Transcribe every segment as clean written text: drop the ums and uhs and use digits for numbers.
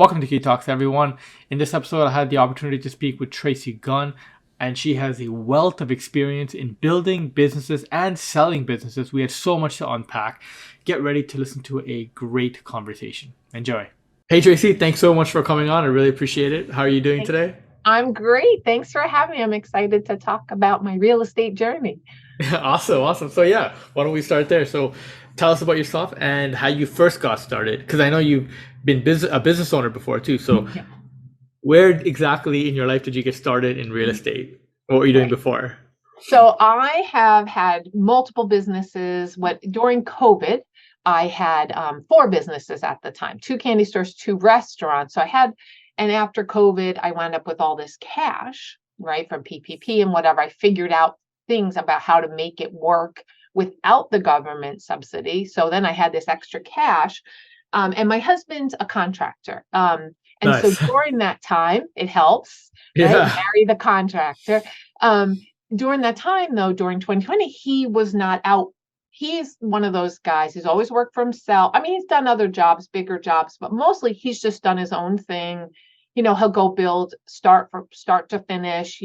Welcome to Keeth Talks, everyone. In this episode, I had the opportunity to speak with Tracy Gunn, and she has a wealth of experience in building businesses and selling businesses. We had so much to unpack. Get ready to listen to a great conversation. Enjoy. Hey, Tracy, thanks so much for coming on. I really appreciate it. How are you doing today? I'm great. Thanks for having me. I'm excited to talk about my real estate journey. Awesome. So yeah, why don't we start there? So tell us about yourself and how you first got started. Because I know you've been a business owner before too. So Yeah. where exactly in your life did you get started in real estate? What were you doing Right. before? So I have had multiple businesses. During COVID, I had four businesses at the time: two candy stores, two restaurants. And after COVID, I wound up with all this cash, right, from PPP and whatever. I figured out things about how to make it work without the government subsidy. So then I had this extra cash, and my husband's a contractor. And so Nice. during that time, it helps, right? Yeah. Marry the contractor. Um, During that time, though, during 2020, he was not out. He's one of those guys who's always worked for himself. I mean, he's done other jobs, bigger jobs, but mostly he's just done his own thing. He'll go build, start from start to finish,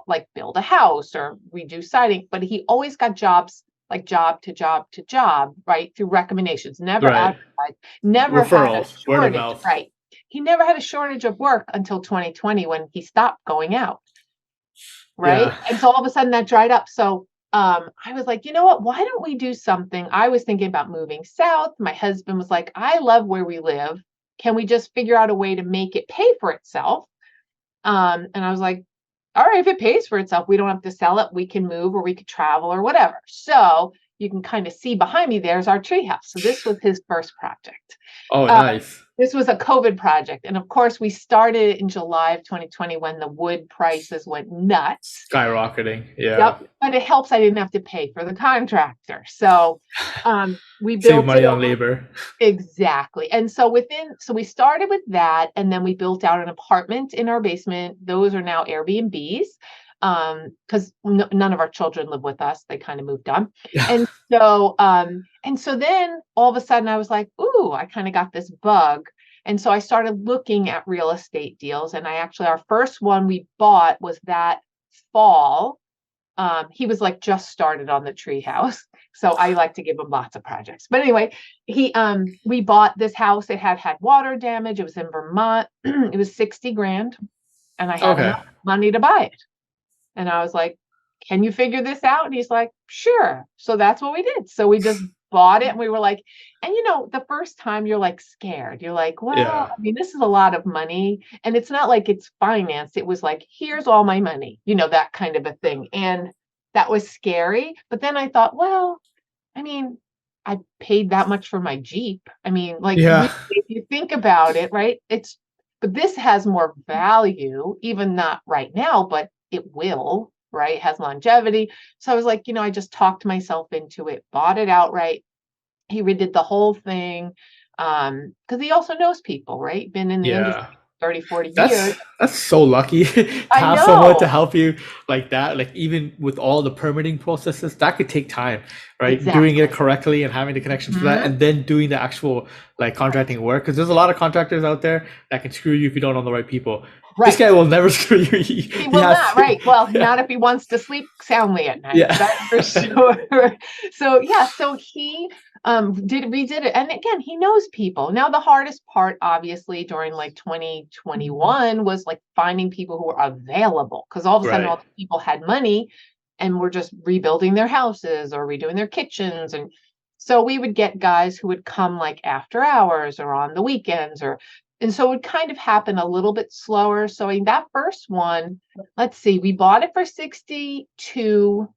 like build a house or redo siding. But he always got jobs, like job to job to job, right? Through recommendations, never Right. advertised, never had a Referrals, word of shortage, mouth. right? He never had a shortage of work until 2020 when he stopped going out. Right. Yeah. And so all of a sudden that dried up. So I was like, you know what? Why don't we do something? I was thinking about moving south. My husband was like, I love where we live. Can we just figure out a way to make it pay for itself? And I was like, all right, if it pays for itself, we don't have to sell it. We can move or we could travel or whatever. So you can kind of see behind me, there's our treehouse. So this was his first project. Oh, Uh, nice. this was a COVID project. And of course, we started in July of 2020 when the wood prices went nuts. Skyrocketing. Yeah. Yep. But it helps I didn't have to pay for the contractor. So we Save built it money on over. labor. Exactly. And so we started with that, and then we built out an apartment in our basement. Those are now Airbnbs, because none of our children live with us. They kind of moved on. And so then all of a sudden I was like, ooh, I kind of got this bug. And so I started looking at real estate deals. And our first one we bought was that fall. He was like just started on the treehouse. So I like to give him lots of projects. But anyway, we bought this house. It had water damage. It was in Vermont. It was 60 grand, and I had Okay. enough money to buy it. And I was like, can you figure this out? And he's like, sure. So that's what we did. So we just bought it, and we were like, and the first time you're like scared. You're like, well, Yeah. I mean, this is a lot of money. And it's not like it's financed. It was like, here's all my money, that kind of a thing. And that was scary. But then I thought, well, I mean, I paid that much for my Jeep. I mean, like, Yeah. really, if you think about it, right? But this has more value, even not right now, but it will, right? It has longevity. So I was like, I just talked myself into it, bought it outright. He redid the whole thing. Because he also knows people, right? Been in the industry Yeah. 30, 40 years. That's so lucky to I have someone to know. help you like that. Like even with all the permitting processes, that could take time, right? Doing it Exactly. correctly and having the connections for that, Mhm. and then doing the actual like contracting work. Because there's a lot of contractors out there that can screw you if you don't know the right people. This Right. guy will never screw you. He He will has, not, right? Well, yeah, not if he wants to sleep soundly at night. yeah, That's for sure. So yeah, so he redid it. And again, he knows people. Now the hardest part, obviously, during like 2021 was like finding people who were available, because all of a sudden all right. the people had money and were just rebuilding their houses or redoing their kitchens. And so we would get guys who would come like after hours or on the weekends, and so it would kind of happen a little bit slower. So in that first one, let's see, we bought it for 62,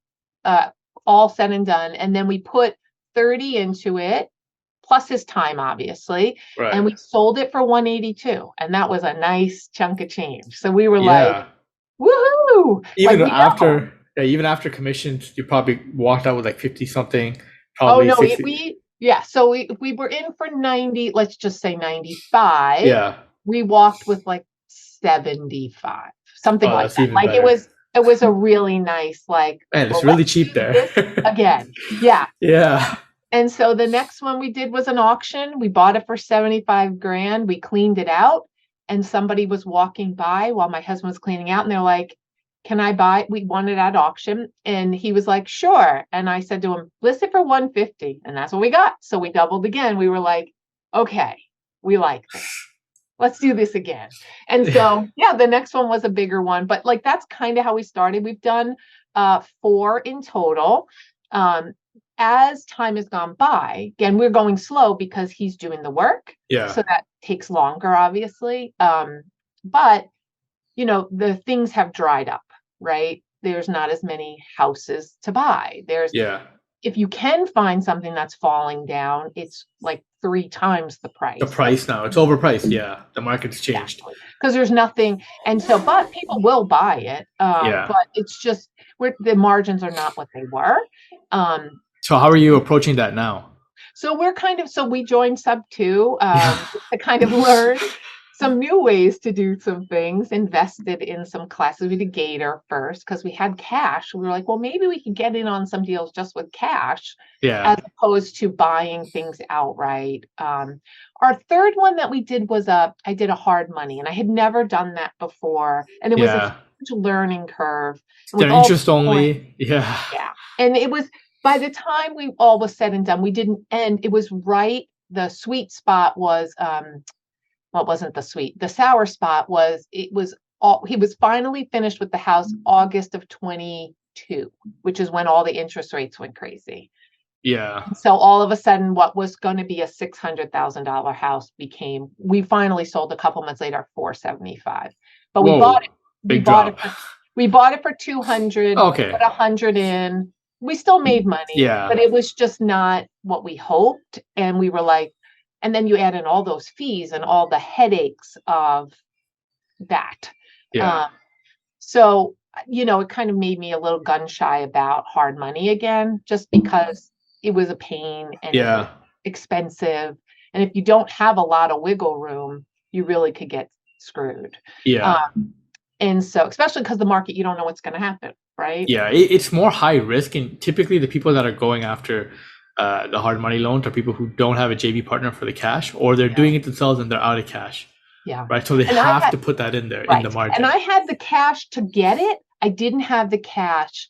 uh, all said and done. And then we put 30 into it, plus his time, obviously. And Right. we sold it for 182. And that was a nice chunk of change. So we were like, Yeah. woohoo! Like Even we know. after, yeah, even after commissions, you probably walked out with like 50 something, Oh probably no, 60. yeah. So we were in for 90, let's just say 95. Yeah. We walked with like 75, something Oh, like that's that. even Like better. it was a really nice, like, Man, it's well, really let's cheap do there. this again. Yeah. Yeah. And so the next one we did was an auction. We bought it for 75 grand. We cleaned it out, and somebody was walking by while my husband was cleaning out, and they're like, can I buy? We won it at auction. And he was like, sure. And I said to him, list it for 150. And that's what we got. So we doubled again. We were like, okay, we like this. Let's do this again. And so, yeah, the next one was a bigger one, but like, that's kind of how we started. We've done 4 in total. As time has gone by, again, we're going slow because he's doing the work. Yeah. So that takes longer, obviously. But, you know, the things have dried up, right? There's not as many houses to buy. If you can find something that's falling down, it's like 3 times the price. The price now, it's overpriced. Yeah, the market's changed. Because there's nothing, and so, but people will buy it. But it's just the margins are not what they were. So how are you approaching that now? So we joined subto to kind of learn some new ways to do some things, invested in some classes. We did Gator first because we had cash. We were like, well, maybe we could get in on some deals just with cash as opposed to buying things outright. Our third one that we did was I did a hard money, and I had never done that before. And it was a huge learning curve. They're interest only. Yeah. And it was, by the time we all was said and done, we didn't end. It was right. The sweet spot was, well, it wasn't the sweet. The sour spot was, he was finally finished with the house August of 22, which is when all the interest rates went crazy. Yeah. So all of a sudden, what was going to be a $600,000 house we finally sold a couple months later, $475. But we bought it. We bought it for $200. Okay. Put $100 in. We still made money, but it was just not what we hoped. And we were like, and then you add in all those fees and all the headaches of that. So, you know, it kind of made me a little gun shy about hard money again, just because it was a pain and it was expensive. And if you don't have a lot of wiggle room, you really could get screwed. And so, especially because the market, you don't know what's going to happen. Right. Yeah, it's more high risk, and typically the people that are going after the hard money loans are people who don't have a JV partner for the cash, or they're doing it themselves and they're out of cash. Yeah. Right. So they have to put that in there in the margin. And I had the cash to get it. I didn't have the cash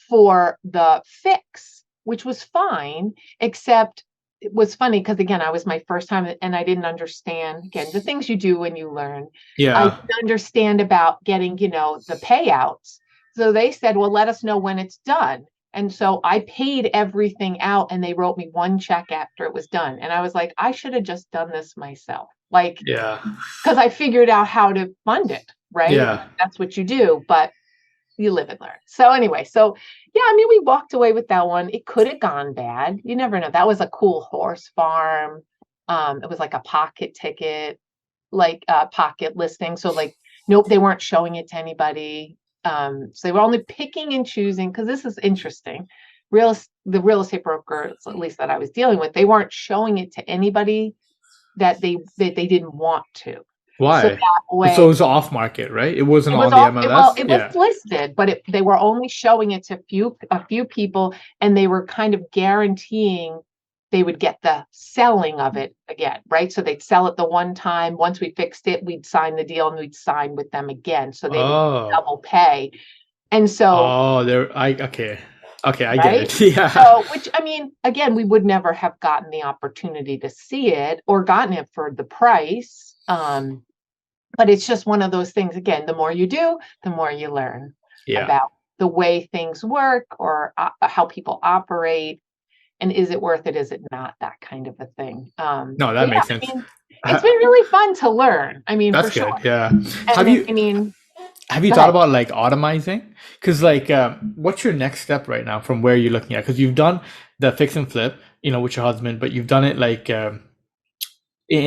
for the fix, which was fine, except it was funny because, again, I was my first time and I didn't understand, again, the things you do when you learn. I didn't understand about getting, you know, the payouts. So they said, well, let us know when it's done. And so I paid everything out and they wrote me one check after it was done. And I was like, I should have just done this myself. Like, because I figured out how to fund it. Right. Yeah. That's what you do. But you live and learn. So anyway, I mean, we walked away with that one. It could have gone bad. You never know. That was a cool horse farm. It was like a pocket ticket, like a pocket listing. So like, nope, they weren't showing it to anybody. So they were only picking and choosing, because this is interesting. The real estate brokers, at least that I was dealing with, they weren't showing it to anybody that they didn't want to. Why? So it was off market, right? It wasn't on the MLS. It was listed, but they were only showing it to a few people, and they were kind of guaranteeing they would get the selling of it again, right? So they'd sell it the one time. Once we fixed it, we'd sign the deal and we'd sign with them again. So they would double pay. And so okay, I get it. Yeah. So, which, I mean, again, we would never have gotten the opportunity to see it or gotten it for the price. But it's just one of those things. Again, the more you do, the more you learn about the way things work, or how people operate. And is it worth it? Is it not? That kind of a thing. No, that makes sense. I mean, it's been really fun to learn. I mean, that's for good. Sure. Yeah. And have you thought about like automizing? Because like, what's your next step right now from where you're looking at? Because you've done the fix and flip, you know, with your husband, but you've done it like in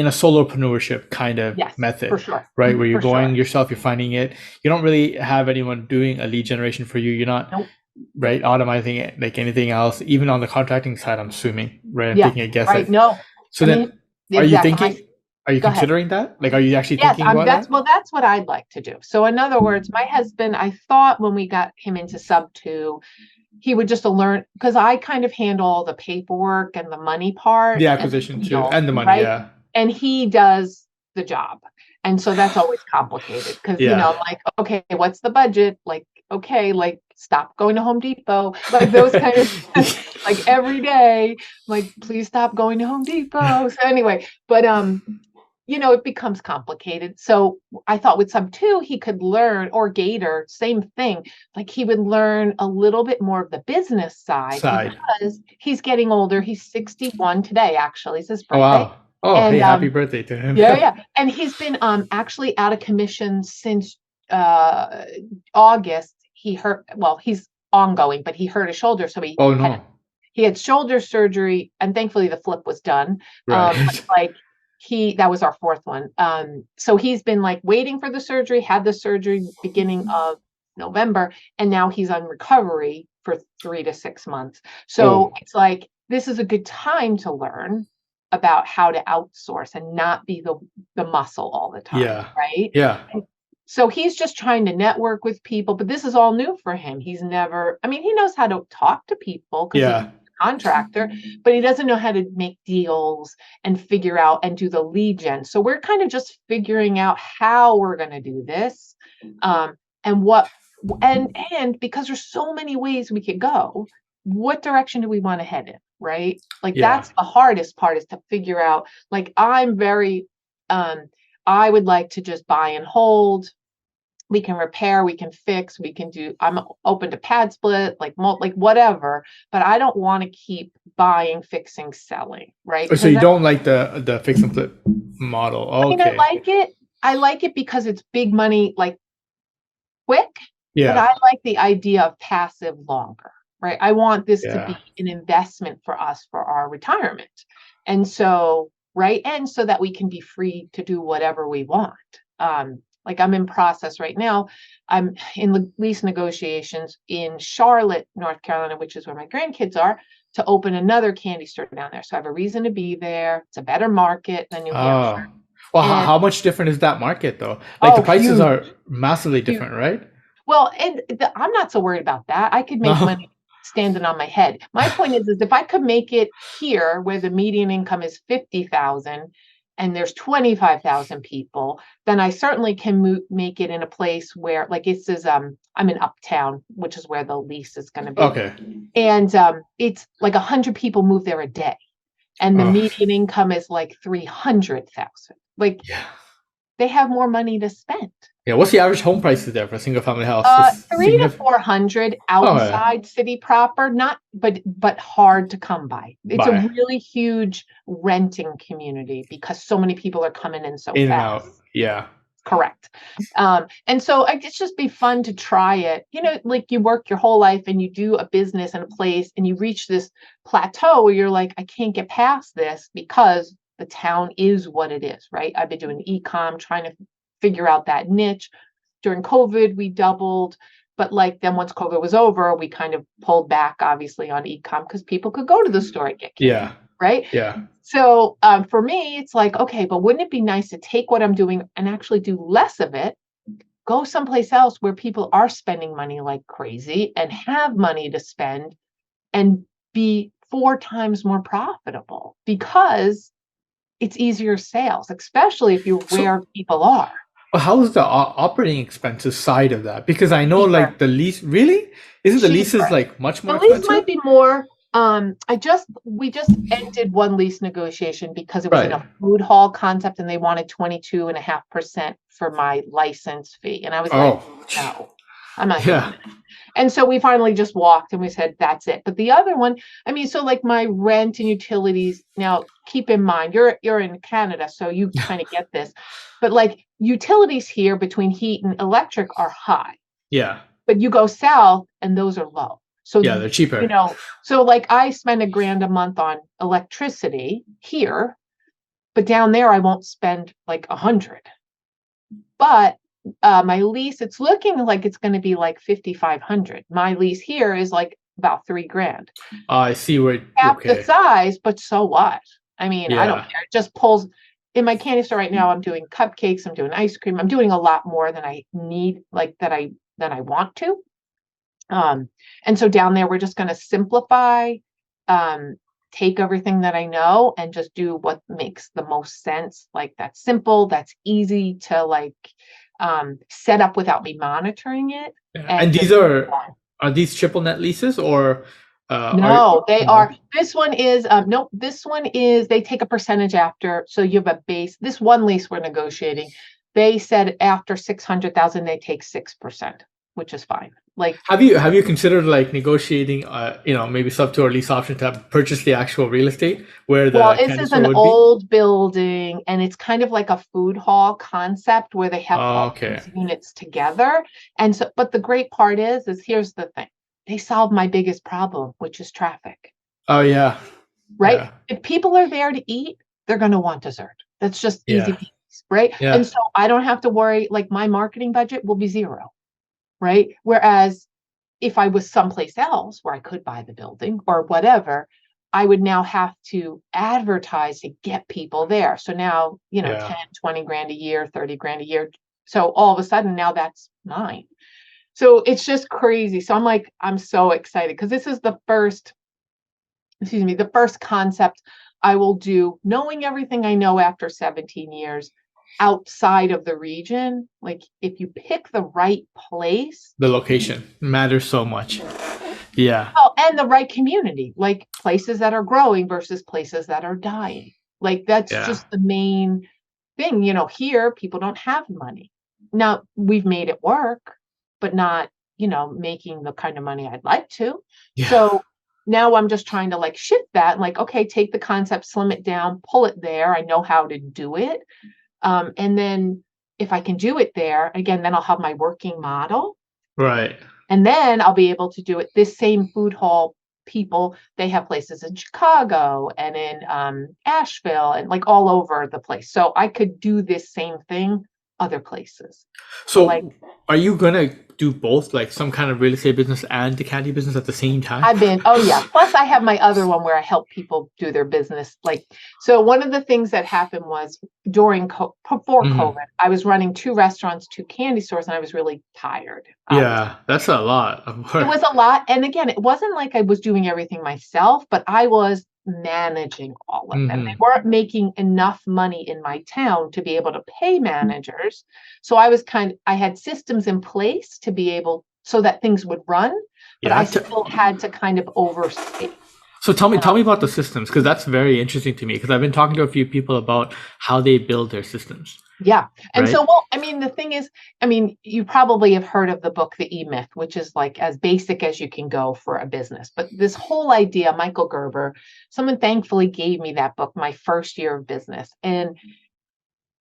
a solopreneurship kind of method, for sure. Right? Where you're going yourself, you're finding it. You don't really have anyone doing a lead generation for you. You're not. Nope. Right, automizing it like anything else, even on the contracting side, I'm assuming, right? I'm taking a guess. Right. No. So are you thinking? Are you considering that? Like, are you actually thinking about that? Well, that's what I'd like to do. So, in other words, my husband, I thought when we got him into subto, he would just learn, because I kind of handle all the paperwork and the money part The and acquisition the too, deal, and the money. right? Yeah. And he does the job. And so that's always complicated because, Yeah. like, okay, what's the budget? Like, okay, like stop going to Home Depot, like those kind of like every day, like please stop going to Home Depot. So anyway, but it becomes complicated. So I thought with sub two, he could learn, or Gator, same thing. Like he would learn a little bit more of the business side Side. because he's getting older. He's 61 today, actually. It's his Oh birthday. wow. Oh, hey, And happy birthday to him. yeah, yeah. And he's been actually out of commission since August. He's ongoing, but he hurt his shoulder. So Oh no. he had shoulder surgery, and thankfully the flip was done. But Right. like that was our fourth one. So he's been like waiting for the surgery, had the surgery beginning of November, and now he's on recovery for 3 to 6 months. So Oh it's like this is a good time to learn about how to outsource and not be the muscle all the time, yeah. right? Yeah. So he's just trying to network with people, but this is all new for him. He knows how to talk to people because he's Yeah. a contractor, but he doesn't know how to make deals and figure out and do the lead gen. So we're kind of just figuring out how we're going to do this. And what, and because there's so many ways we could go, what direction do we want to head in? Right. Like Yeah. that's the hardest part, is to figure out, like, I'm very, I would like to just buy and hold. We can repair, we can fix, I'm open to pad split, like whatever, but I don't want to keep buying, fixing, selling, right? So you don't like the fix and flip model. I mean, I Okay. like it. I like it because it's big money, like quick, but I Yeah. like the idea of passive longer, right? I want this to be Yeah. an investment for us for our retirement. And so, right. And so that we can be free to do whatever we want. Like I'm in process right now. I'm in the lease negotiations in Charlotte, North Carolina, which is where my grandkids are, to open another candy store down there. So I have a reason to be there. It's a better market than New Hampshire. Oh. Well, And how much different is that market though? Like the prices huge, are massively huge. different, right? Well, and I'm not so worried about that. I could make No. money standing on my head. My point is if I could make it here where the median income is 50,000 and there's 25,000 people, then I certainly can make it in a place where, like, it says, I'm in Uptown, which is where the lease is going to be. Okay. And it's like 100 people move there a day. And the Oh. median income is like 300,000. Like, Yeah. they have more money to spend. Yeah. What's the average home prices there for a single family house? It's 3 to significant. 400 Oh yeah. outside city proper, not but hard to come by. It's a Bye. really huge renting community because so many people are coming in so In and fast. out. Yeah. Correct. And so it's just be fun to try it. Like you work your whole life and you do a business in a place and you reach this plateau where you're like, I can't get past this because the town is what it is, right? I've been doing e-com, trying to figure out that niche. During COVID, we doubled, but like then once COVID was over, we kind of pulled back, obviously, on e-com because people could go to the store and get candy, Yeah. right? Yeah. So for me, it's like, okay, but wouldn't it be nice to take what I'm doing and actually do less of it, go someplace else where people are spending money like crazy and have money to spend and be 4 times more profitable because it's easier sales, especially if you're where people are. Well, how is the operating expenses side of that? Because I know Cheaper. like the lease, really? Isn't the leases Cheaper. like much more The lease expensive? might be more. We just ended one lease negotiation because it was in Right. a food hall concept and they wanted 22.5% for my license fee. And I was like, no, I'm not doing Yeah. it. And so we finally just walked and we said, that's it. But the other one, I mean, so like my rent and utilities, now keep in mind, you're in Canada, so you kind of get this, but like utilities here between heat and electric are high, Yeah. but you go south and those are low. So, Yeah, they're cheaper. so like I spend $1,000 a month on electricity here, but down there I won't spend like 100. But my lease, it's looking like it's going to be like 5,500. My lease here is like about $3,000. I see where. Half the Okay. size, but so what? I mean, I don't Yeah. care. It just pulls. In my candy store right now, I'm doing cupcakes, I'm doing ice cream, I'm doing a lot more than I need, like that I want to. And so down there, we're just going to simplify, um, take everything that I know and just do what makes the most sense. Like that's simple, that's easy to like set up without me monitoring it. Yeah. And And just these are these triple net leases or are no, they no? are. This one is no. This one is they take a percentage after. So you have a base. This one lease we're negotiating. They said after 600,000, they take 6%, which is fine. Like, Have you considered like negotiating maybe subto or lease option to purchase the actual real estate where well, the this candy is store an would be? old building, and it's kind of like a food hall concept where they have Oh, all okay. these units together. And so, but the great part is here's the thing: they solve my biggest problem, which is traffic. Oh yeah. Right? Yeah. If people are there to eat, they're going to want dessert. That's just easy Yeah. peasy, right? And Yeah. so I don't have to worry, like my marketing budget will be zero, right? Whereas if I was someplace else where I could buy the building or whatever, I would now have to advertise to get people there. So now, Yeah. 10, 20 grand a year, 30 grand a year. So all of a sudden now that's mine. So it's just crazy. So I'm like, I'm so excited because this is the first concept I will do, knowing everything I know after 17 years outside of the region. Like if you pick the right place, The location matters so much. Yeah. oh, and the right community, like places that are growing versus places that are dying. Like that's Yeah. just the main thing. Here people don't have money. Now we've made it work, but not, making the kind of money I'd like to. Yeah. So now I'm just trying to like shift that, like, okay, take the concept, slim it down, pull it there. I know how to do it. And then if I can do it there, again, then I'll have my working model. Right. And then I'll be able to do it. This same food hall people, they have places in Chicago and in Asheville and like all over the place. So I could do this same thing other places. So like So are you gonna do both, like some kind of real estate business and the candy business at the same time? oh yeah. Plus I have my other one where I help people do their business. Like, so one of the things that happened was before COVID, Hmm. I was running 2 restaurants, 2 candy stores, and I was really tired. Yeah, that's a lot of It work. was a lot. And again, it wasn't like I was doing everything myself, but I was managing all of them. They Hmm. weren't making enough money in my town to be able to pay managers. So I had systems in place to be able so that things would run, but Yeah. I still had to kind of oversee. So tell me about the systems because that's very interesting to me because I've been talking to a few people about how they build their systems, Yeah. And right? so, well, I mean, the thing is, I mean, you probably have heard of the book, The E-Myth, which is like as basic as you can go for a business. But this whole idea, Michael Gerber, someone thankfully gave me that book my first year of business. And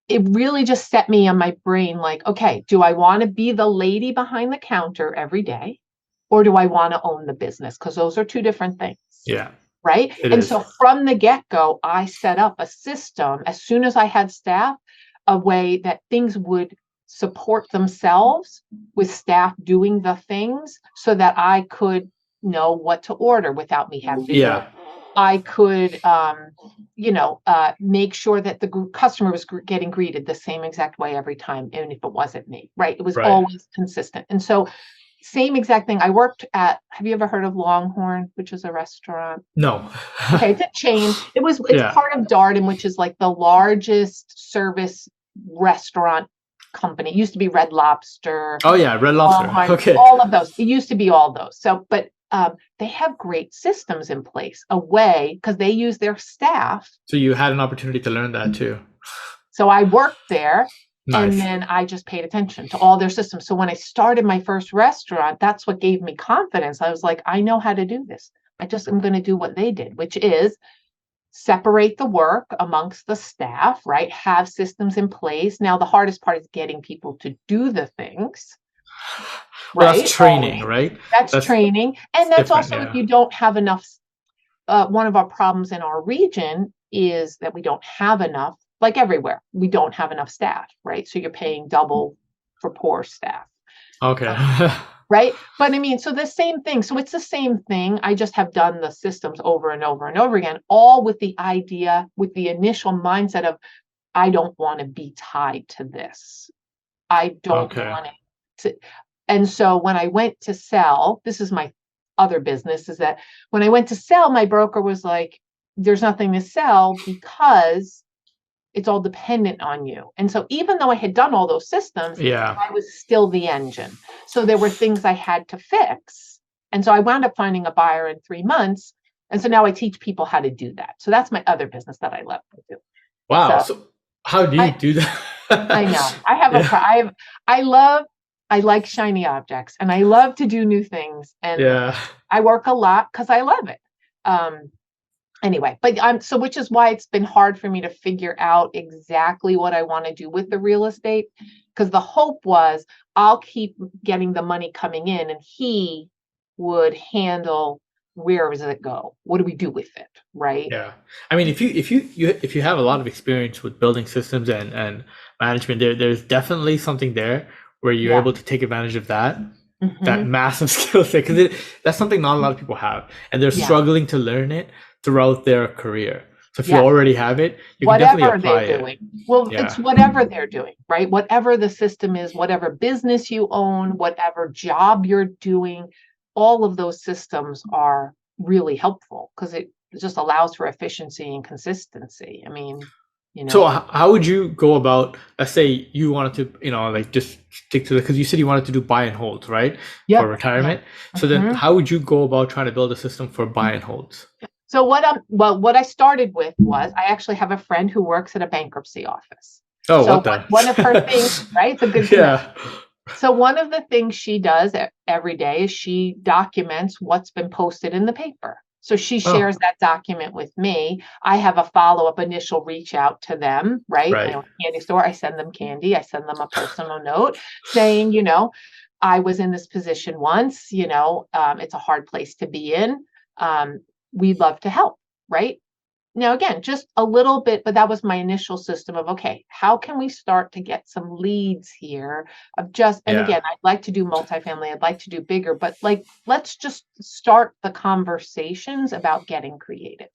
it really just set me on my brain like, okay, do I want to be the lady behind the counter every day? Or do I want to own the business? Because those are two different things. Yeah, Right. it And is. so from the get go, I set up a system as soon as I had staff, a way that things would support themselves with staff doing the things so that I could know what to order without me having to do it. Yeah, I could, make sure that the customer was getting greeted the same exact way every time, even if it wasn't me, right? It was right. always consistent. And so, same exact thing. I worked at, have you ever heard of Longhorn, which is a restaurant? No. Okay, it's a chain. It's Yeah. part of Darden, which is like the largest service restaurant company. It used to be Red Lobster, Oh yeah, Red Lobster. Longhorn, Okay. all of those. It used to be all those. So, but they have great systems in place, a way because they use their staff. So you had an opportunity to learn that too. So I worked there. And Nice. then I just paid attention to all their systems. So when I started my first restaurant, that's what gave me confidence. I was like, I know how to do this. I just am going to do what they did, which is separate the work amongst the staff, right? Have systems in place. Now, the hardest part is getting people to do the things, Well, right? that's training, Always. right? That's That's training. And that's different. also if Yeah. you don't have enough. One of our problems in our region is that we don't have enough, like everywhere, we don't have enough staff, right? So you're paying double for poor staff. Okay. Right. But I mean, so the same thing. So it's the same thing. I just have done the systems over and over and over again, all with the idea, with the initial mindset of, I don't want to be tied to this. I don't Okay. want to. And so when I went to sell, this is my other business, is that when I went to sell, my broker was like, there's nothing to sell because it's all dependent on you. And so even though I had done all those systems, Yeah. I was still the engine. So there were things I had to fix. And so I wound up finding a buyer in 3 months. And so now I teach people how to do that. So that's my other business that I love to do. Wow. So So how do you do that? I know I have I like shiny objects and I love to do new things. And Yeah. I work a lot because I love it. Anyway, but so which is why it's been hard for me to figure out exactly what I want to do with the real estate. Because the hope was I'll keep getting the money coming in and he would handle where does it go? What do we do with it? Right. Yeah. I mean, if you have a lot of experience with building systems and management, there's definitely something there where you're Yeah. able to take advantage of that Mhm. massive skill set, because that's something not a lot of people have, and they're Yeah. struggling to learn it throughout their career. So if you Yes. already have it, you can definitely Whatever apply they're it. doing. Well, it's Yeah. whatever they're doing, right? Whatever the system is, whatever business you own, whatever job you're doing, all of those systems are really helpful because it just allows for efficiency and consistency. I mean, So how would you go about, let's say you wanted to, like just stick to because you said you wanted to do buy and hold, right? For yep, yeah. retirement. So then Mhm. how would you go about trying to build a system for buy and holds? So what I started with was I actually have a friend who works at a bankruptcy office. Oh, So what the? one of her things, right? It's a good connection. Yeah. So one of the things she does every day is she documents what's been posted in the paper. So she Oh, shares that document with me. I have a follow-up initial reach out to them, right? I right. own a candy store. I send them candy. I send them a personal note saying, I was in this position once, it's a hard place to be in. Um, we'd love to help, right? Now, again, just a little bit, but that was my initial system of, okay, how can we start to get some leads here and Yeah. again, I'd like to do multifamily, I'd like to do bigger, but like, let's just start the conversations about getting creative.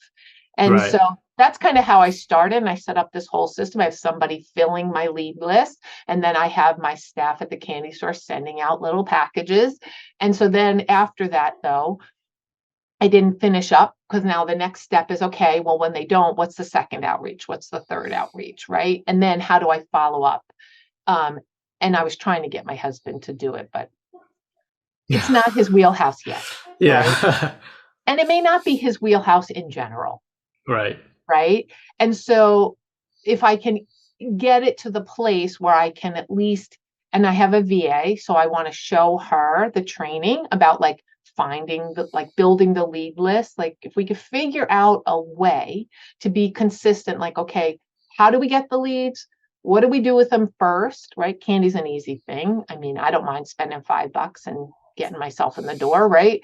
And Right. so that's kind of how I started. And I set up this whole system. I have somebody filling my lead list, and then I have my staff at the candy store sending out little packages. And so then after that, though, I didn't finish up because now the next step is, okay, well, when they don't, what's the second outreach? What's the third outreach? Right. And then how do I follow up? Um, and I was trying to get my husband to do it, but it's Yeah. not his wheelhouse yet. Right. Yeah. And it may not be his wheelhouse in general. Right. Right. And so if I can get it to the place where I can at least, and I have a VA, so I want to show her the training about like building the lead list. Like if we could figure out a way to be consistent, like, okay, how do we get the leads? What do we do with them first? Right. Candy's an easy thing. I mean, I don't mind spending $5 and getting myself in the door. Right.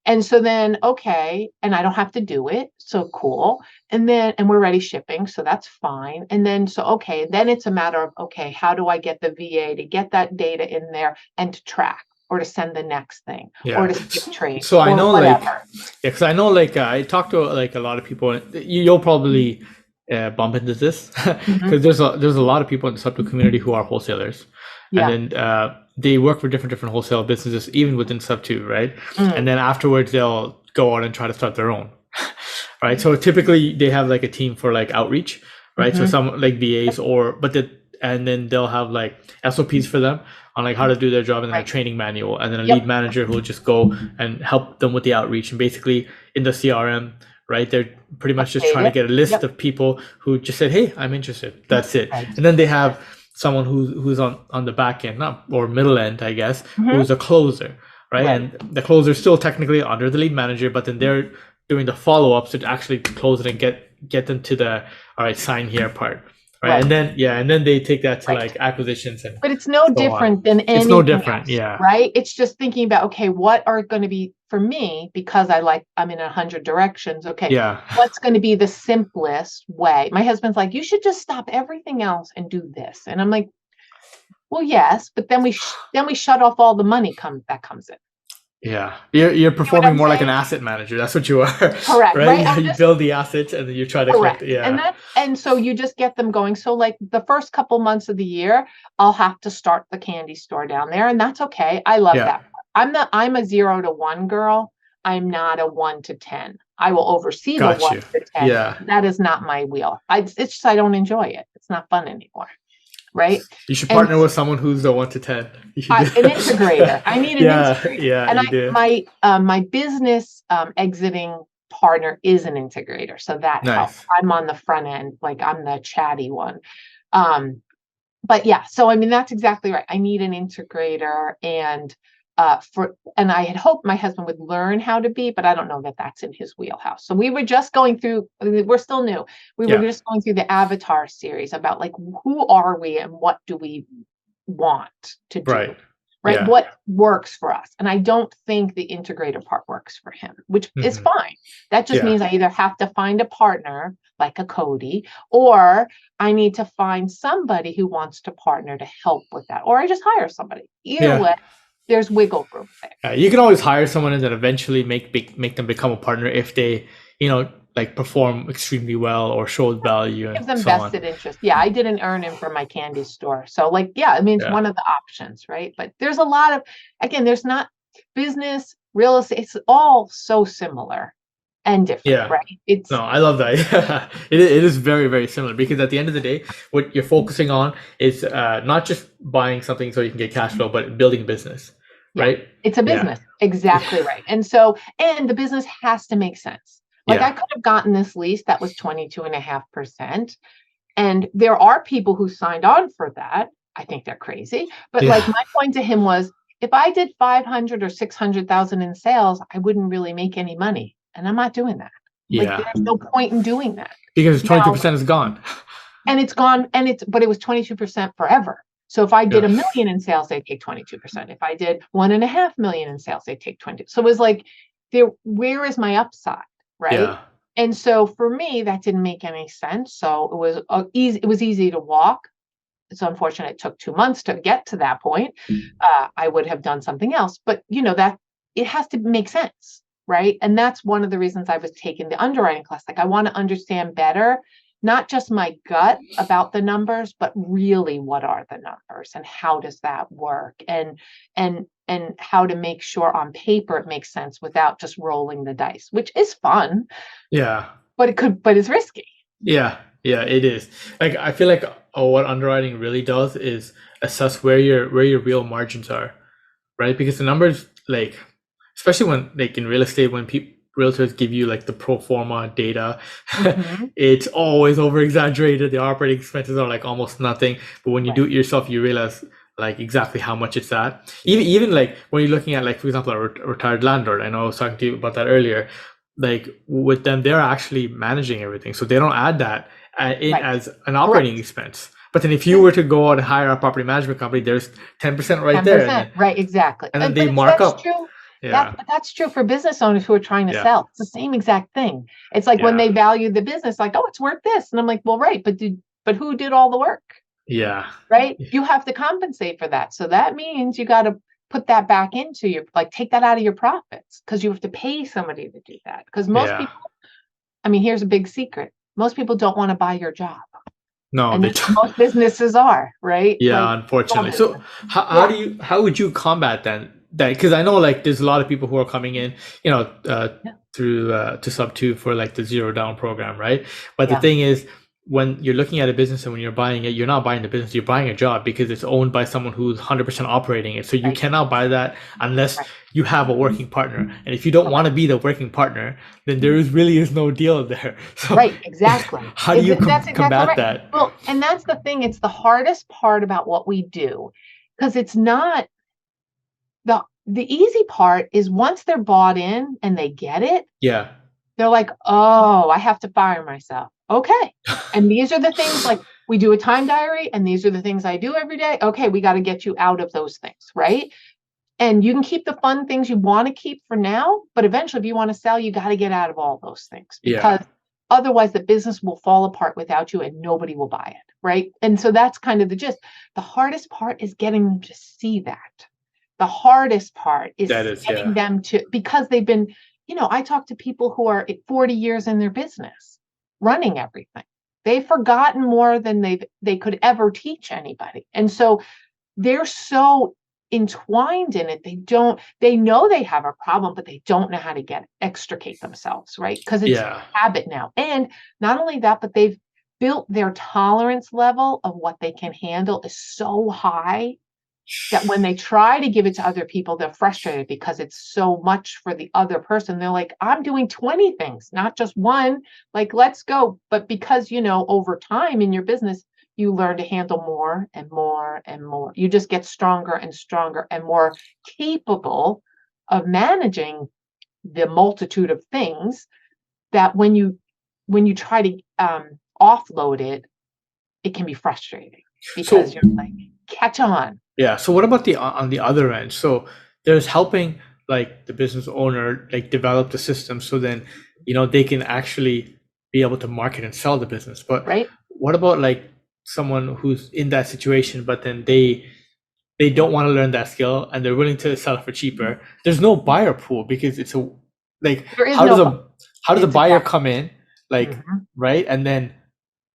And so then, okay, and I don't have to do it. So cool. And we're ready shipping. So that's fine. And then, so, okay, then it's a matter of, okay, how do I get the VA to get that data in there and to track or to send the next thing or Yeah. to skip trades So I or know, like, whatever. yeah, because I know, like, I talked to like a lot of people. You'll probably bump into this Mhm. because there's a lot of people in the subto community who are wholesalers, and Yeah. then they work for different wholesale businesses, even within subto, right? And Mm. then afterwards they'll go on and try to start their own, right? So typically they have like a team for like outreach, right? So Mhm. some like VAs and then they'll have like SOPs for them on like how to do their job, and then a Right. training manual, and then a lead Yep. manager who will just go and help them with the outreach. And basically in the CRM, right, they're pretty much just Update trying to it. get a list Yep. of people who just said, hey, I'm interested. That's it. Right. And then they have someone who's on the back end, not or middle end, I guess, Mhm. who's a closer, right? Right. And the closer is still technically under the lead manager, but then they're doing the follow-ups to actually close it and get them to the all right, sign here part, right? Right. And then they take that to Right. like acquisitions and But it's no so on. different than It's no anything different, else, yeah. right? It's just thinking about, okay, what are going to be for me, because I'm in 100 directions. Okay, Yeah. what's going to be the simplest way? My husband's like, you should just stop everything else and do this. And I'm like, well, yes, but then we shut off all the money that comes in. Yeah, you're You know what performing I'm more like an saying? asset manager. That's what you are, Correct, right? right? I'm You just build the assets and then you try to collect correct. it. Yeah, And so you just get them going. So like the first couple months of the year, I'll have to start the candy store down there, and that's okay. I love yeah, that. I'm a 0 to 1 girl. I'm not a 1 to 10. I will oversee the got one you. to ten. Yeah, That is not my wheel. It's just I don't enjoy it. It's not fun anymore, right? you should And partner with someone who's the 1 to 10. You should do. an integrator. I need an Yeah, integrator. yeah, And you do. my business exiting partner is an integrator, so that helps. Nice. I'm on the front end, like I'm the chatty one. Um, but yeah, so I mean that's exactly right. I need an integrator, and I had hoped my husband would learn how to be, but I don't know that that's in his wheelhouse. So we were just going through. I mean, we're still new. We were Yeah, just going through the Avatar series about like who are we and what do we want to right. do, right? Yeah. What works for us. And I don't think the integrator part works for him, which is Hmm. fine. That just Yeah, means I either have to find a partner like a Cody, or I need to find somebody who wants to partner to help with that, or I just hire somebody. Either yeah. way, there's wiggle room there. You can always hire someone and then eventually make them become a partner if they, like perform extremely well or show value and Give them so on. vested interest. Yeah, I didn't earn him for my candy store. So, like, yeah, I mean, it's Yeah, one of the options, right? But there's a lot of, again, there's not business, real estate, it's all so similar and different, yeah. right? It's No, I love that. Yeah. It is very, very similar because at the end of the day, what you're focusing on is not just buying something so you can get cash flow, but building a business, Yeah, right? it's a Yeah. business. Exactly right. And the business has to make sense. Like I Yeah. could have gotten this lease that was 22.5%. And there are people who signed on for that. I think they're crazy. But like Yeah. my point to him was if I did 500 or 600,000 in sales, I wouldn't really make any money. And I'm not doing that. Like Yeah. there's no point in doing that. Because Now, 22% is gone. and it's gone but it was 22% forever. So if I did Yeah. 1 million in sales, they'd take 22%. If I did 1.5 million in sales, they'd take 20. So it was like, where is my upside? Right. Yeah. And so for me, that didn't make any sense. So it was easy to walk. It's unfortunate it took 2 months to get to that point. I would have done something else, but that it has to make sense, right? And that's one of the reasons I was taking the underwriting class. Like I want to understand better, not just my gut about the numbers, but really what are the numbers and how does that work, and how to make sure on paper it makes sense without just rolling the dice, which is fun, Yeah. but it's risky. Yeah. Yeah, it is. Like I feel like what underwriting really does is assess where your real margins are, right? Because the numbers, like, especially when like in real estate, when realtors give you like the pro forma data, Mm-hmm. it's always over exaggerated. The operating expenses are like almost nothing, but when you Right. do it yourself, you realize like exactly how much it's at. Even like when you're looking at like for example a retired landlord. I know I was talking to you about that earlier. Like with them, they're actually managing everything, so they don't add that in Right. as an operating Correct. expense. But then if you were to go out and hire a property management company, there's 10% right there, 10%. Right, exactly. and then But they mark that's up. true. Yeah, That's true for business owners who are trying to yeah, sell. It's the same exact thing. It's like when yeah, they value the business, like, oh, it's worth this. And I'm like, well, right, but who did all the work? yeah, Right? You have to compensate for that. So that means you got to put that back into take that out of your profits because you have to pay somebody to do that. Because most yeah. people, I mean, here's a big secret. Most people don't want to buy your job. No, And they. that's what most businesses are, right? Like Yeah, small unfortunately. So business. how Yeah. how would you combat then that? Because I know like there's a lot of people who are coming in, Yeah. through to subto for like the zero down program, right? But the Yeah. thing is, when you're looking at a business and when you're buying it, you're not buying the business, you're buying a job because it's owned by someone who's 100% operating it. So you Right. cannot buy that unless Right. you have a working partner. And if you don't want Correct. to be the working partner, then there is really is no deal there. So Right, exactly. how do you That's exactly combat right. that? Well, and that's the thing. It's the hardest part about what we do because it's not the easy part is once they're bought in and they get it, Yeah. they're like, oh, I have to fire myself. Okay. And these are the things like we do a time diary, and these are the things I do every day. Okay, we got to get you out of those things, right? And you can keep the fun things you want to keep for now, but eventually, if you want to sell, you got to get out of all those things Yeah. because otherwise the business will fall apart without you and nobody will buy it. Right. And so that's kind of the gist. The hardest part is getting them to see that. The hardest part is That is, getting yeah. them to, because they've been, I talk to people who are 40 years in their business, running everything. They've forgotten more than they could ever teach anybody. And so they're so entwined in it. They know they have a problem, but they don't know how to extricate themselves, right? Because it's Yeah. habit now. And not only that, but they've built their tolerance level of what they can handle is so high that when they try to give it to other people, they're frustrated because it's so much for the other person. They're like, I'm doing 20 things, not just one. Like, let's go. But because, over time in your business, you learn to handle more and more and more. You just get stronger and stronger and more capable of managing the multitude of things that when you try to offload it, it can be frustrating because So you're like, catch on. yeah. So what about the on the other end? So there's helping like the business owner like develop the system so then they can actually be able to market and sell the business. But Right? what about like someone who's in that situation, but then they don't want to learn that skill and they're willing to sell it for cheaper? There's no buyer pool because it's a like There is how no does bu- a how does a It's buyer exactly. come in like Mhm. right and then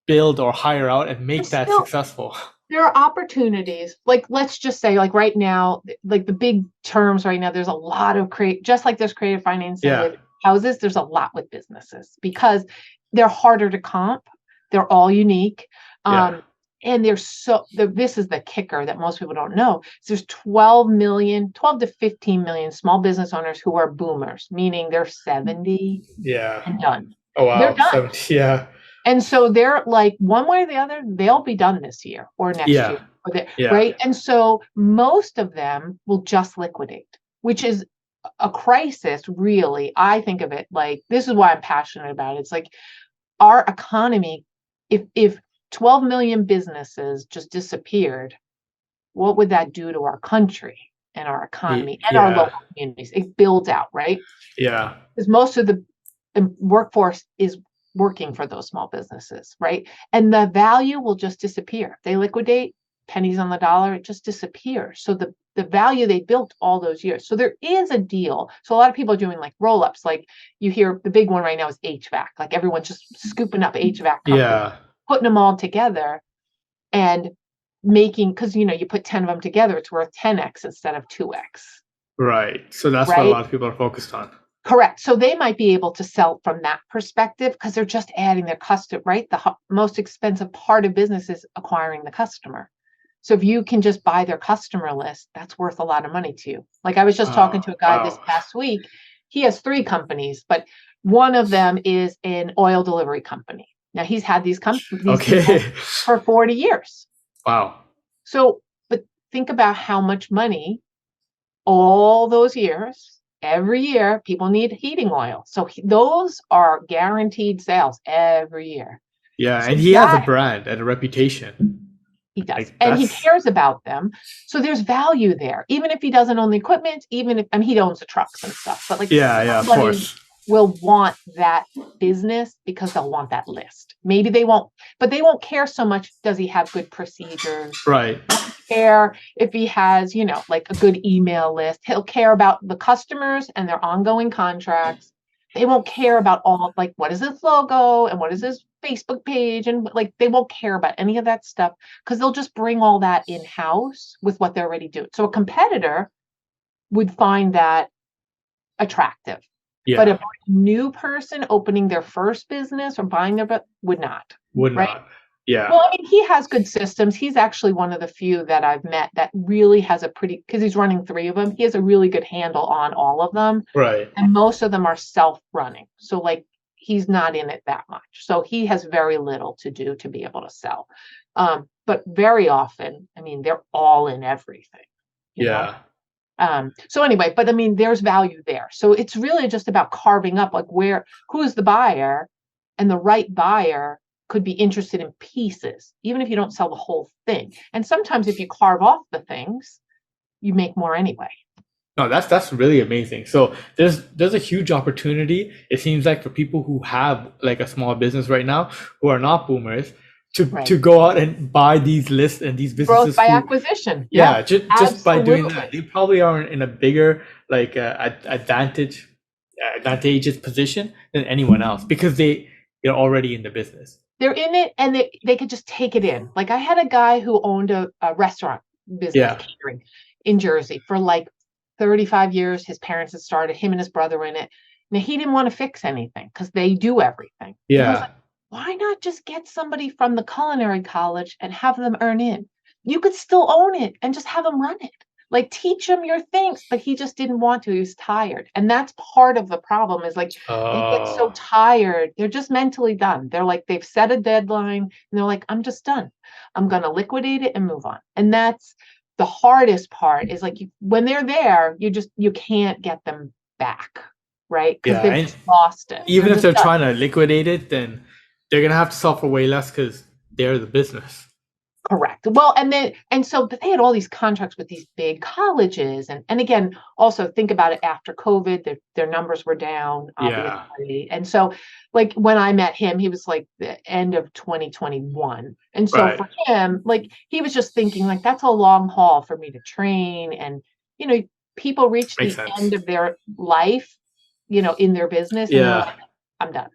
build or hire out and make There's that still successful? there are opportunities. Like, let's just say, like right now, like the big terms right now, there's a lot of just like there's creative financing Yeah. with houses, there's a lot with businesses because they're harder to comp. They're all unique. Yeah. And this is the kicker that most people don't know. So there's 12 to 15 million small business owners who are boomers, meaning they're 70 Yeah. and done. Oh They're wow. done. 70. Yeah. And so they're like, one way or the other, they'll be done this year or next year, Yeah. Yeah. right? And so most of them will just liquidate, which is a crisis, really. I think of it like this is why I'm passionate about it. It's like our economy, if 12 million businesses just disappeared, what would that do to our country and our economy and our Yeah. local communities? It builds out, right? Yeah. Because most of the workforce is working for those small businesses, right? And the value will just disappear. They liquidate, pennies on the dollar, it just disappears. So the value they built all those years. So there is a deal. So a lot of people are doing like roll-ups. Like you hear the big one right now is HVAC. Like everyone's just scooping up HVAC companies, Yeah. putting them all together and making, because you put 10 of them together, it's worth 10x instead of 2x, Right. So that's what a right? lot of people are focused on. Correct. So they might be able to sell from that perspective because they're just adding their customer, right? The most expensive part of business is acquiring the customer. So if you can just buy their customer list, that's worth a lot of money to you. Like I was just talking to a guy this Wow. past week. He has 3 companies, but one of them is an oil delivery company. Now he's had these people Okay. for 40 years. Wow. So, but think about how much money all those years, every year, people need heating oil. So those are guaranteed sales every year. Yeah, So and he has a that brand and a reputation. he does. Like And he that's cares about them. So there's value there. Even if he doesn't own the equipment, even if, I mean, he owns the trucks and stuff, but like yeah, yeah, of somebody course. will want that business because they'll want that list. Maybe they won't, but they won't care so much. Does he have good procedures? Right. Care if he has, like a good email list. He'll care about the customers and their ongoing contracts. They won't care about all like what is this logo and what is this Facebook page and like they won't care about any of that stuff because they'll just bring all that in-house with what they're already doing. So a competitor would find that attractive. But Yeah. a new person opening their first business or buying their would not, Would right? not. Yeah. Well, I mean, he has good systems. He's actually one of the few that I've met that really has because he's running 3 of them. He has a really good handle on all of them. Right. And most of them are self-running. So like he's not in it that much. So he has very little to do to be able to sell. But very often, I mean, they're all in everything, you know? Yeah. So anyway, but I mean, there's value there. So it's really just about carving up like who's the buyer, and the right buyer could be interested in pieces, even if you don't sell the whole thing. And sometimes if you carve off the things, you make more anyway. No, that's really amazing. So there's a huge opportunity. It seems like for people who have like a small business right now, who are not boomers, to go out and buy these lists and these Growth businesses by who, acquisition. Yeah, yeah, just by doing that, absolutely. they probably are in a bigger like advantageous position than anyone else because they're already in the business. They're in it and they could just take it in. Like I had a guy who owned a restaurant business, Yeah, catering in Jersey for like 35 years. His parents had started, him and his brother were in it. Now he didn't want to fix anything because they do everything. And I was yeah, like, why not just get somebody from the culinary college and have them earn in? You could still own it and just have them run it. Like teach them your things, but he just didn't want to. He was tired. And that's part of the problem is like they get so oh, tired. They're just mentally done. They're like, they've set a deadline and they're like, I'm just done. I'm going to liquidate it and move on. And that's the hardest part is like when they're there, you can't get them back, right? Because yeah. they've And just lost it. They're even if just they're done. trying to liquidate it, then they're gonna have to suffer way less because they're the business. Correct. Well, but they had all these contracts with these big colleges. And again, also think about it after COVID, their numbers were down, Yeah, obviously. And so like when I met him, he was like the end of 2021. And so right. for him, like he was just thinking like that's a long haul for me to train. And, you know, people reach Makes the end sense. of their life, in their business and they're Yeah, like, I'm done.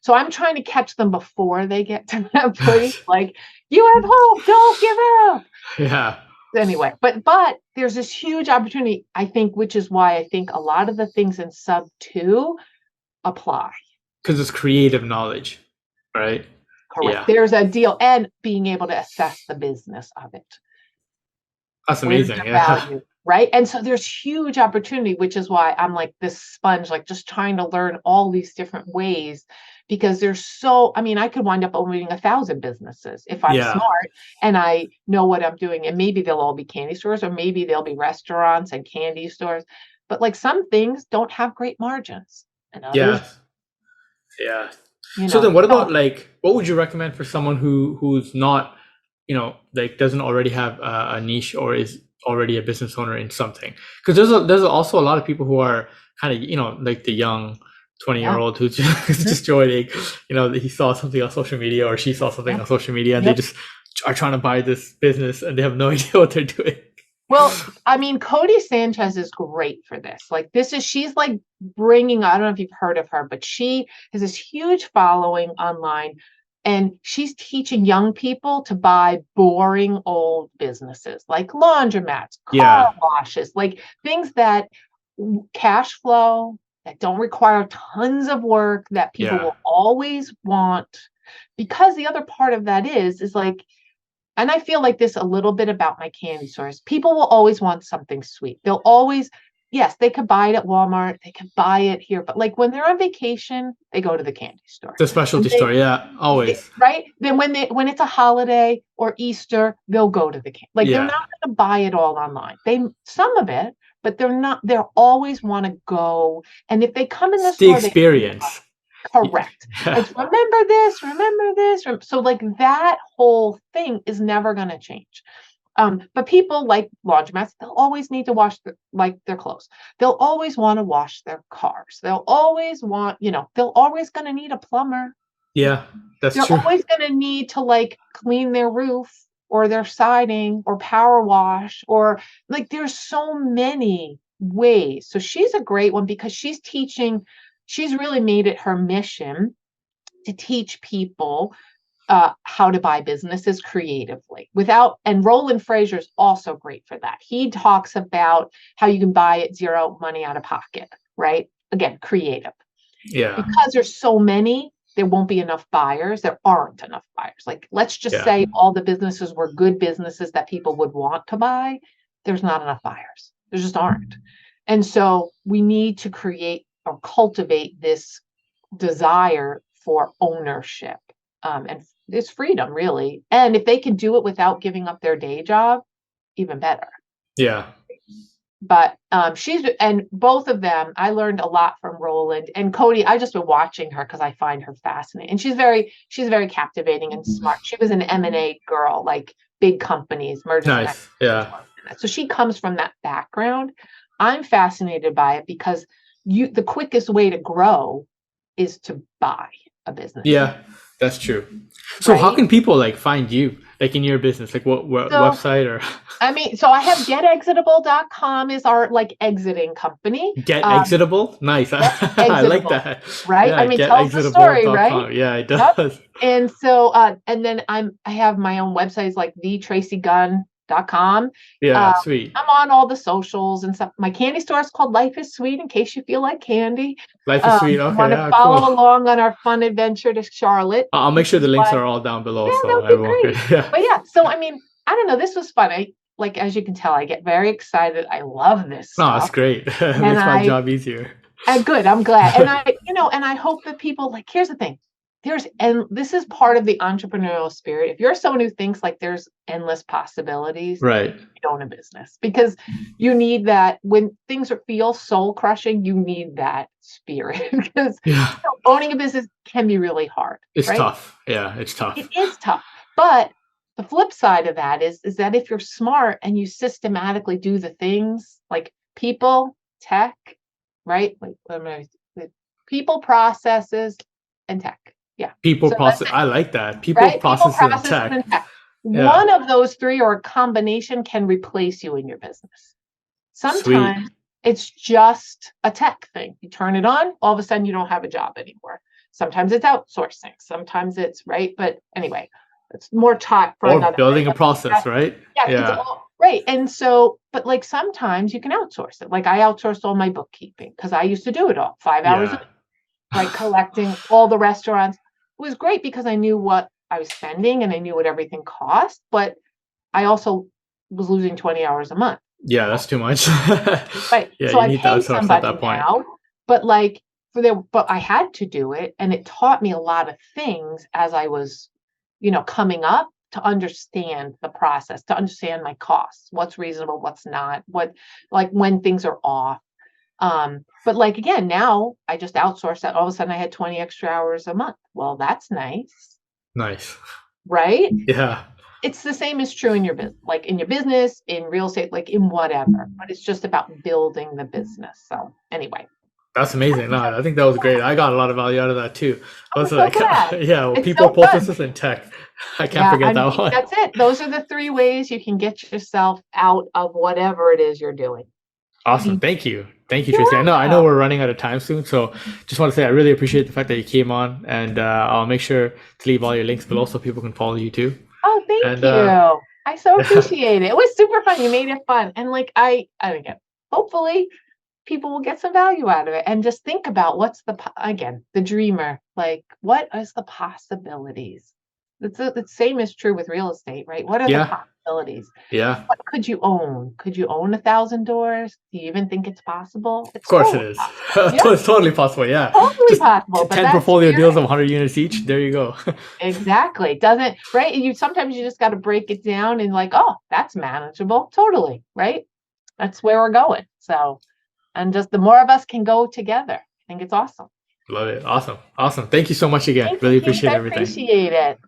So I'm trying to catch them before they get to that point. Like, you have hope, don't give up. yeah. Anyway, but there's this huge opportunity, I think, which is why I think a lot of the things in sub two apply. Because it's creative knowledge, right? Correct. Yeah, There's a deal and being able to assess the business of it. that's Where's amazing. the Yeah, value? Right. And so there's huge opportunity, which is why I'm like this sponge, like just trying to learn all these different ways because I mean, I could wind up owning 1,000 businesses if I'm yeah, smart and I know what I'm doing. And maybe they'll all be candy stores or maybe they'll be restaurants and candy stores. But like some things don't have great margins and others, yeah, yeah. you So know, then what about so like what would you recommend for someone who's not, like doesn't already have a niche or is already a business owner in something? Because there's also a lot of people who are kind of, like the young 20-year yeah. old who's just, Mhm. just joining, he saw something on social media or she saw something Yep. on social media and they Yep. just are trying to buy this business and they have no idea what they're doing. Well, I mean, Cody Sanchez is great for this. Like, she's like bringing, I don't know if you've heard of her, but she has this huge following online and she's teaching young people to buy boring old businesses like laundromats, car Yeah, washes, like things that cash flow, that don't require tons of work, that people yeah, will always want. Because the other part of that is like, and I feel like this a little bit about my candy stores. People will always want something sweet. They'll always, yes, they could buy it at Walmart, they could buy it here, but like when they're on vacation, they go to the candy store. the When specialty store. Yeah, always. right? Then when it's a holiday or Easter, they'll go to the like they're Yeah, not going to buy it all online. Some of it, but they're always want to go. And if they come in the it's the store, they experience. correct. Yeah, It's remember this, remember this. So like that whole thing is never going to change. But people like laundromats, they'll always need to wash their clothes. They'll always want to wash their cars. They'll always want, they'll always going to need a plumber. yeah, that's They're true. always going to need to like clean their roof or their siding or power wash or like there's so many ways. So she's a great one because she's really made it her mission to teach people how to buy businesses creatively and Roland Fraser's also great for that. He talks about how you can buy at zero money out of pocket, right? Again, creative. Yeah, Because there's so many, there won't be enough buyers. There aren't enough buyers. Like, let's just yeah, say all the businesses were good businesses that people would want to buy. There's not enough buyers. There just aren't. And so we need to create or cultivate this desire for ownership. And it's freedom, really. And if they can do it without giving up their day job, even better. yeah, But and both of them, I learned a lot from Roland and Cody. I just been watching her because I find her fascinating, and she's very captivating and smart. She was an M&A girl, like big companies, mergers and nice. Yeah, acquisitions. So she comes from that background. I'm fascinated by it because the quickest way to grow is to buy a business. yeah. That's true. So how right? can people like find you, like in your business? Like what So website or I mean, so I have getexitable.com is our like exiting company. Get Exitable? Nice. Get I like Exitable, that. right? I Yeah, mean, tells the story, right? getexitable.com. Yeah, it Yep. does. And so, and then I have my own websites like thetracygunn.com. Yeah, sweet. I'm on all the socials and stuff. My candy store is called Life is Sweet in case you feel like candy. Life is sweet. You Okay, want to yeah, cool. follow along on our fun adventure to Charlotte, I'll make which sure is the links fun. are all down below Yeah, that so would be everyone could. great. Yeah. But yeah, so I mean, I don't know. This was fun. Like as you can tell, I get very excited. I love this No, it's stuff, great. It and makes my job easier. good. I'm glad, and and I hope that people like. Here's the thing. And this is part of the entrepreneurial spirit. If you're someone who thinks like there's endless possibilities, Right. you own a business because you need that when things feel soul crushing. You need that spirit because Yeah. owning a business can be really hard, It's right? tough. Yeah, it's It tough. is tough, but the flip side of that is that if you're smart and you systematically do the things like people, tech, right? Like people, processes, and tech. Yeah. People So that's process. I like that. it, People right? People, processes and processes, tech. and tech. Yeah. One of those three or a combination can replace you in your business. Sweet. Sometimes it's just a tech thing. You turn it on, all of a sudden you don't have a job anymore. Sometimes it's outsourcing. Sometimes it's right. But anyway, it's more taught for Or another building a day. process, right? Yes, it's Yeah. all right. And so, but like sometimes you can outsource it. Like I outsourced all my bookkeeping because I used to do it all 5 hours a Yeah. week, right? Collecting all the restaurants. It was great because I knew what I was spending and I knew what everything cost, but I also was losing 20 hours a month. Yeah, that's too much. Right. Yeah, So you I need to pay outsource at somebody that point. now, but like but I had to do it and it taught me a lot of things as I was, coming up to understand the process, to understand my costs, what's reasonable, what's not, what like when things are off. But like again, now I just outsource that. All of a sudden I had 20 extra hours a month. Well, that's nice, Nice. right? Yeah. It's the same is true in your business, like in your business, in real estate, like in whatever, but it's just about building the business. So anyway, That's amazing. No, I think that was great. I got a lot of value out of that too. I I'm was so like, glad. yeah, well, It's people, so fun. processes, and tech. I can't Yeah, I forget that mean, one. that's it. Those are the three ways you can get yourself out of whatever it is you're doing. Awesome. Thank you. Thank you, You're Tracy. I know welcome. we're running out of time soon. So just want to say I really appreciate the fact that you came on, and I'll make sure to leave all your links below so people can follow you too. Oh, thank And you. I so yeah, appreciate it. It was super fun. You made it fun. And like again, hopefully people will get some value out of it and just think about what's again, the dreamer, like what is the possibilities? The same is true with real estate, right? What are the yeah, possibilities? yeah. What could you own? Could you own 1,000 doors? Do you even think it's possible? Of It's course it totally is. possible. Yeah, It's totally possible. Yeah. totally Just possible. But 10 that portfolio deals spirit, of 100 units each. There you go. exactly, doesn't right? You sometimes you just got to break it down and like, oh, that's manageable. Totally, right? That's where we're going. So, and just the more of us can go together, I think it's awesome. Love it. Awesome. Awesome. Thank you so much again. Thank you, Really Keith. appreciate I everything. appreciate it.